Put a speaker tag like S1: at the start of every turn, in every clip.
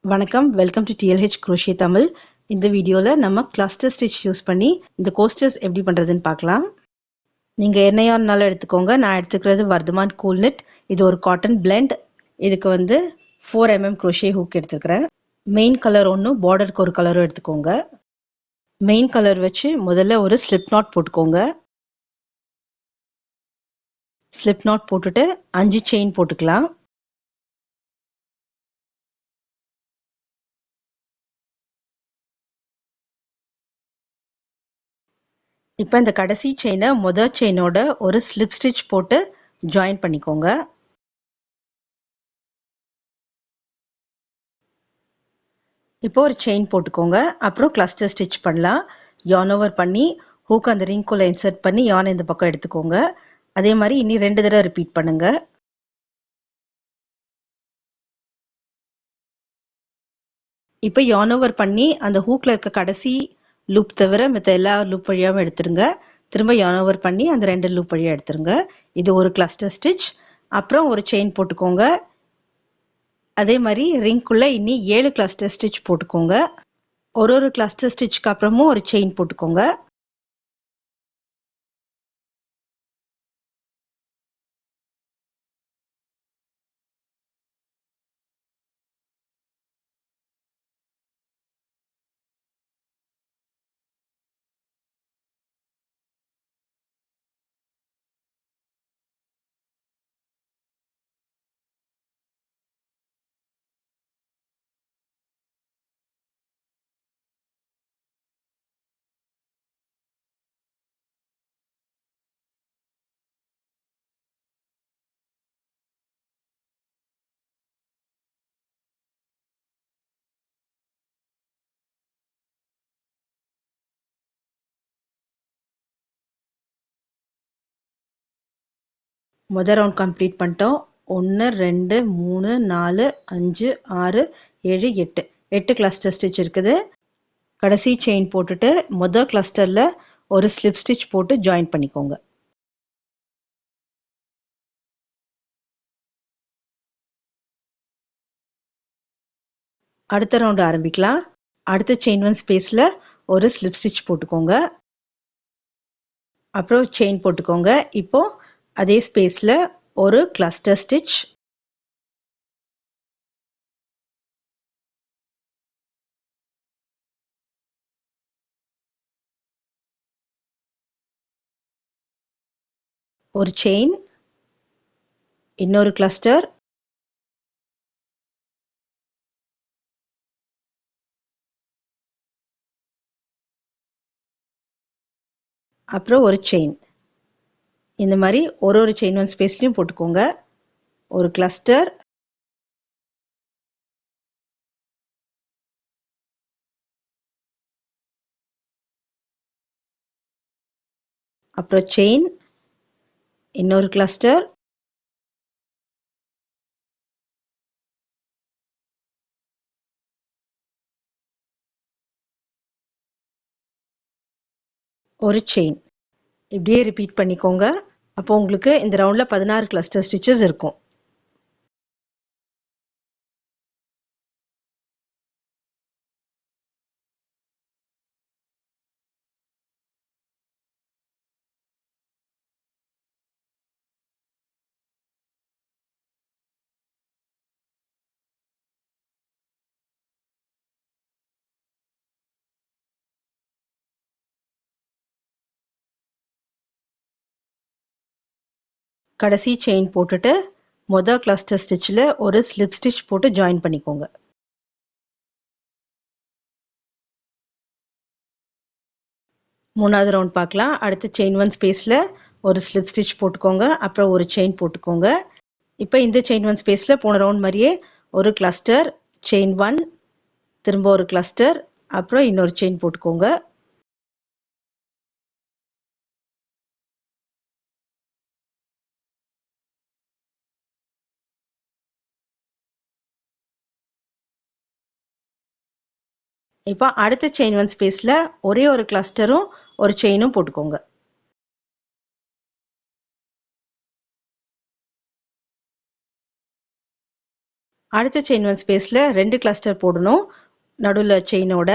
S1: வணக்கம், welcome to TLH Crochet Tamil. இந்த வீடியோவில் நம்ம கிளஸ்டர் ஸ்டிச் யூஸ் பண்ணி இந்த கோஸ்டர்ஸ் எப்படி பண்ணுறதுன்னு பார்க்கலாம். நீங்கள் என்ன யாருனாலும் எடுத்துக்கோங்க. நான் எடுத்துக்கிறது வர்தமான் கூல்நெட். இது ஒரு காட்டன் பிளெண்ட். இதுக்கு 4mm crochet ஹூக் எடுத்துக்கிறேன். மெயின் கலர் ஒன்றும் பார்டருக்கு ஒரு கலரும் எடுத்துக்கோங்க. மெயின் கலர் வச்சு முதல்ல ஒரு ஸ்லிப் நாட் போட்டுக்கோங்க. ஸ்லிப் நாட் போட்டுட்டு 5 செயின் போட்டுக்கலாம். இப்போ இந்த கடைசி செயினை முதல் செயினோட ஒரு ஸ்லிப் ஸ்டிச் போட்டு ஜாயின் பண்ணிக்கோங்க. இப்போ ஒரு செயின் போட்டுக்கோங்க. அப்புறம் கிளஸ்டர் ஸ்டிச் பண்ணலாம். யார்ன் ஓவர் பண்ணி ஹூக் அந்த ரிங்குள்ள இன்சர்ட் பண்ணி யார்ன் இந்த பக்கம் எடுத்துக்கோங்க. அதே மாதிரி இனி 2 தடவை ரிப்பீட் பண்ணுங்க. இப்போ யார்ன் ஓவர் பண்ணி அந்த ஹூக்ல இருக்க கடைசி லூப் தவிர மற்ற எல்லா லூப் வழியாகவும் எடுத்துருங்க. திரும்ப யார்ன் ஓவர் பண்ணி அந்த 2 லூப் வழியாக எடுத்துருங்க. இது ஒரு கிளஸ்டர் ஸ்டிச். அப்புறம் ஒரு செயின் போட்டுக்கோங்க. அதே மாதிரி ரிங்குள்ள இனி 7 கிளஸ்டர் ஸ்டிச் போட்டுக்கோங்க. ஒரு கிளஸ்டர் ஸ்டிச்சுக்கு அப்புறமும் ஒரு செயின் போட்டுக்கோங்க. முதல் ரவுண்ட் கம்ப்ளீட் பண்ணிட்டோம். 1 2 3 4 5 6 7 8 கிளஸ்டர் ஸ்டிச் இருக்குது. கடைசி செயின் போட்டுட்டு முதல் கிளஸ்டரில் ஒரு ஸ்லிப் ஸ்டிச் போட்டு ஜாயின் பண்ணிக்கோங்க. அடுத்த ரவுண்டு ஆரம்பிக்கலாம். அடுத்த செயின் 1 ஸ்பேஸில் ஒரு ஸ்லிப் ஸ்டிச் போட்டுக்கோங்க. அப்புறம் செயின் போட்டுக்கோங்க. இப்போ அதே ஸ்பேஸில் ஒரு கிளஸ்டர் ஸ்டிச். ஒரு செயின், இன்னொரு கிளஸ்டர், அப்புறம் ஒரு செயின். இந்த மாதிரி ஒரு செயின் 1 ஸ்பேஸ்லையும் போட்டுக்கோங்க. ஒரு கிளஸ்டர், அப்புறம் செயின், இன்னொரு கிளஸ்டர், ஒரு செயின். இப்படியே ரிப்பீட் பண்ணிக்கோங்க. அப்போ உங்களுக்கு இந்த ரவுண்டில் 16 கிளஸ்டர் ஸ்டிச்சஸ் இருக்கும். கடைசி செயின் போட்டுட்டு முதல் கிளஸ்டர் ஸ்டிச்சில் ஒரு ஸ்லிப் ஸ்டிச் போட்டு ஜாயின் பண்ணிக்கோங்க. மூணாவது ரவுண்ட் பார்க்கலாம். அடுத்த செயின் 1 ஸ்பேஸில் ஒரு ஸ்லிப் ஸ்டிச் போட்டுக்கோங்க. அப்புறம் ஒரு செயின் போட்டுக்கோங்க. இப்போ இந்த செயின் 1 ஸ்பேஸில் போன ரவுண்ட் மாதிரியே ஒரு கிளஸ்டர், செயின் 1, திரும்ப ஒரு கிளஸ்டர், அப்புறம் இன்னொரு செயின் போட்டுக்கோங்க. இப்போ அடுத்த செயின் 1 ஸ்பேஸில் ஒரே ஒரு கிளஸ்டரும் ஒரு செயினும் போட்டுக்கோங்க. அடுத்த செயின் 1 ஸ்பேஸில் 2 கிளஸ்டர் போடணும் நடுவில் செயினோட.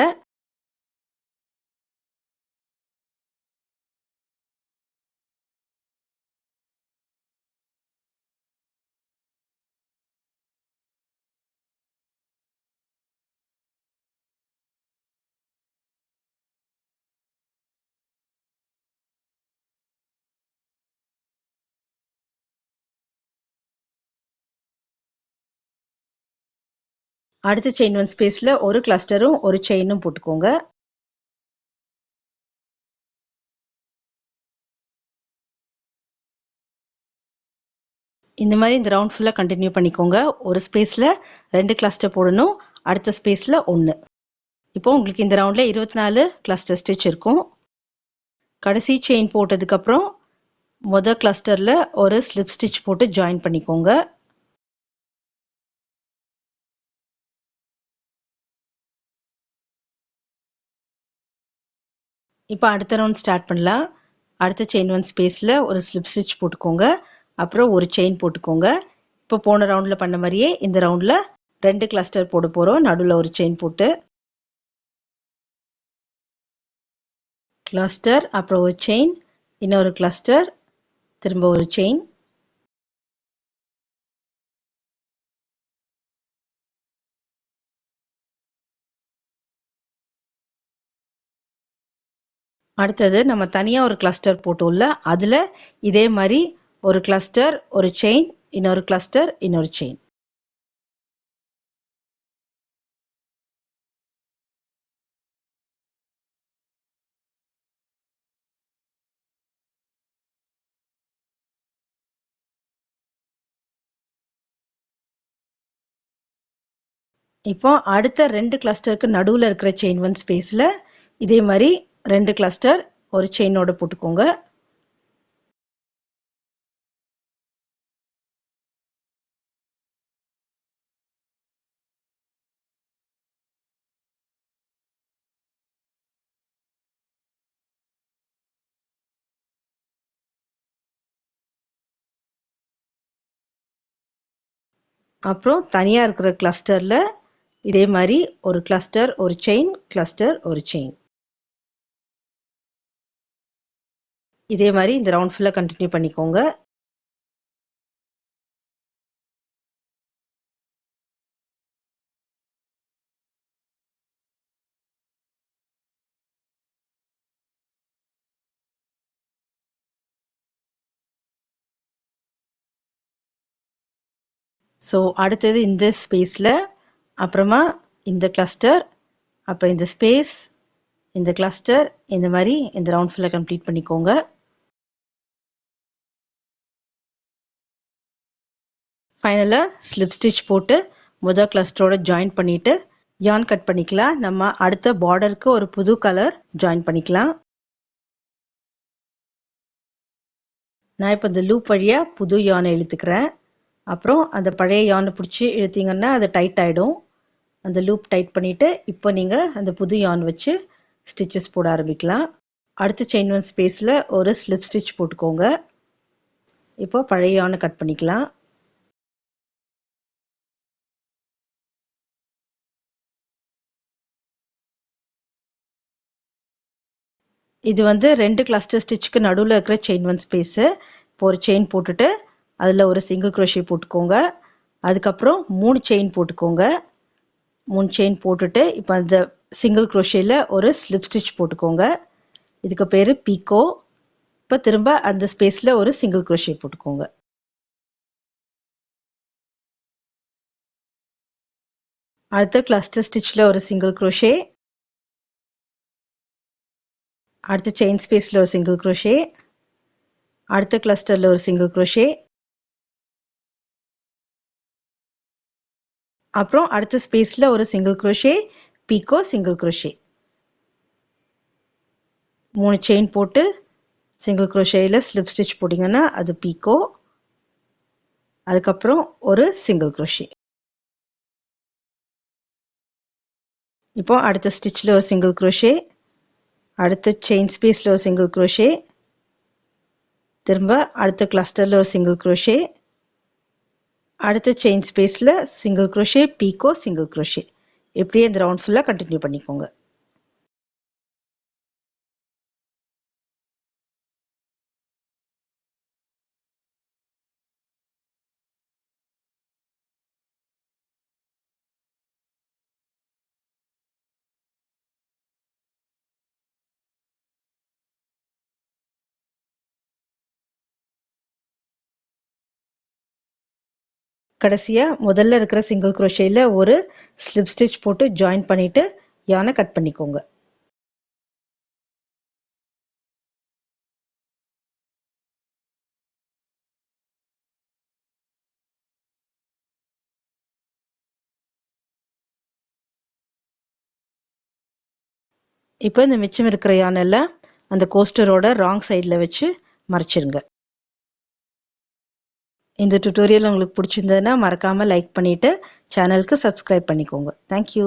S1: அடுத்த செயின் 1 ஸ்பேஸில் ஒரு கிளஸ்டரும் ஒரு செயினும் போட்டுக்கோங்க. இந்த மாதிரி இந்த ரவுண்ட் ஃபுல்லாக கண்டினியூ பண்ணிக்கோங்க. ஒரு ஸ்பேஸில் 2 கிளஸ்டர் போடணும், அடுத்த ஸ்பேஸில் 1. இப்போ உங்களுக்கு இந்த ரவுண்டில் 24 கிளஸ்டர் ஸ்டிச் இருக்கும். கடைசி செயின் போட்டதுக்கப்புறம் மொதல் கிளஸ்டரில் ஒரு ஸ்லிப் ஸ்டிச் போட்டு ஜாயின் பண்ணிக்கோங்க. இப்போ அடுத்த ரவுண்ட் ஸ்டார்ட் பண்ணலாம். அடுத்த செயின் 1 ஸ்பேஸில் ஒரு ஸ்லிப் ஸ்டிச் போட்டுக்கோங்க, அப்புறம் ஒரு செயின் போட்டுக்கோங்க. இப்போ போன ரவுண்டில் பண்ண மாதிரியே இந்த ரவுண்டில் 2 கிளஸ்டர் போட போகிறோம். நடுவில் ஒரு செயின் போட்டு கிளஸ்டர், அப்புறம் ஒரு செயின், இன்னொரு கிளஸ்டர், திரும்ப ஒரு செயின். அடுத்தது நம்ம தனியாக ஒரு கிளஸ்டர் போட்டோம்ல, அதில் இதே மாதிரி ஒரு கிளஸ்டர், ஒரு செயின், இன்னொரு கிளஸ்டர், இன்னொரு செயின். இப்போ அடுத்த 2 கிளஸ்டருக்கு நடுவில் இருக்கிற செயின் 1 ஸ்பேஸில் இதே மாதிரி 2 கிளஸ்டர் ஒரு செயினோட போட்டுக்கோங்க. அப்புறம் தனியாக இருக்கிற கிளஸ்டரில் இதே மாதிரி ஒரு கிளஸ்டர், ஒரு செயின், கிளஸ்டர், ஒரு செயின். இதே மாதிரி இந்த ரவுண்ட் ஃபுல்லாக கண்டினியூ பண்ணிக்கோங்க. ஸோ அடுத்தது இந்த ஸ்பேஸில், அப்புறமா இந்த கிளஸ்டர், அப்புறம் இந்த ஸ்பேஸ், இந்த கிளஸ்டர், இந்த மாதிரி இந்த ரவுண்ட் ஃபுல்லாக கம்ப்ளீட் பண்ணிக்கோங்க. ஃபைனலாக ஸ்லிப் ஸ்டிச் போட்டு முதல் கிளஸ்டரோட ஜாயின் பண்ணிவிட்டு யான் கட் பண்ணிக்கலாம். நம்ம அடுத்த பார்டருக்கு ஒரு புது கலர் ஜாயின் பண்ணிக்கலாம். நான் இப்போ இந்த லூப் வழியாக புது யானை இழுத்துக்கிறேன். அப்புறம் அந்த பழைய யானை பிடிச்சி இழுத்தீங்கன்னா அது டைட் ஆகிடும். அந்த லூப் டைட் பண்ணிவிட்டு இப்போ நீங்கள் அந்த புது யான் வச்சு ஸ்டிச்சஸ் போட ஆரம்பிக்கலாம். அடுத்த செயின் 1 ஸ்பேஸில் ஒரு ஸ்லிப் ஸ்டிச் போட்டுக்கோங்க. இப்போ பழைய யானை கட் பண்ணிக்கலாம். இது வந்து 2 கிளஸ்டர் ஸ்டிச்சுக்கு நடுவில் இருக்கிற செயின் 1 ஸ்பேஸு. இப்போ ஒரு செயின் போட்டுட்டு அதில் ஒரு சிங்கிள் க்ரோஷே போட்டுக்கோங்க. அதுக்கப்புறம் 3 செயின் போட்டுக்கோங்க. 3 செயின் போட்டுட்டு இப்போ அந்த சிங்கிள் க்ரோஷேயில் ஒரு ஸ்லிப் ஸ்டிச் போட்டுக்கோங்க. இதுக்கு பேர் பீக்கோ. இப்போ திரும்ப அந்த ஸ்பேஸில் ஒரு சிங்கிள் க்ரோஷே போட்டுக்கோங்க. அடுத்த கிளஸ்டர் ஸ்டிச்சில் ஒரு சிங்கிள் க்ரோஷே, அடுத்த செயின் ஸ்பேஸில் ஒரு சிங்கிள் க்ரோஷே, அடுத்த கிளஸ்டரில் ஒரு சிங்கிள் க்ரோஷே, அப்புறம் அடுத்த ஸ்பேஸில் ஒரு single crochet, picot, single crochet. 3 chain போட்டு சிங்கிள் க்ரோஷேயில் ஸ்லிப் ஸ்டிச் போட்டிங்கன்னா அது பீக்கோ. அதுக்கப்புறம் ஒரு சிங்கிள் க்ரோஷே. இப்போ அடுத்த ஸ்டிச்சில் ஒரு சிங்கிள் க்ரோஷே, அடுத்த செயின் ஸ்பேஸில் ஒரு சிங்கிள் க்ரோஷே, திரும்ப அடுத்த கிளஸ்டரில் ஒரு சிங்கிள் க்ரோஷே, அடுத்த செயின் ஸ்பேஸில் சிங்கிள் crochet பீக்கோ சிங்கிள் crochet இப்படியே இந்த ரவுண்ட் ஃபுல்லாக கண்டினியூ பண்ணிக்கோங்க. கடைசியாக முதல்ல இருக்கிற சிங்கிள் crochetல ஒரு ஸ்லிப் ஸ்டிச் போட்டு ஜாயின் பண்ணிவிட்டு யானை கட் பண்ணிக்கோங்க. இப்போ இந்த மிச்சம் இருக்கிற யானையில் அந்த கோஸ்டரோட ராங் சைடில் வச்சு மறைச்சிருங்க. இந்த டுட்டோரியல் உங்களுக்கு பிடிச்சிருந்ததுன்னா மறக்காமல் லைக் பண்ணிவிட்டு சேனலுக்கு சப்ஸ்கிரைப் பண்ணிக்கோங்க. தேங்க்யூ.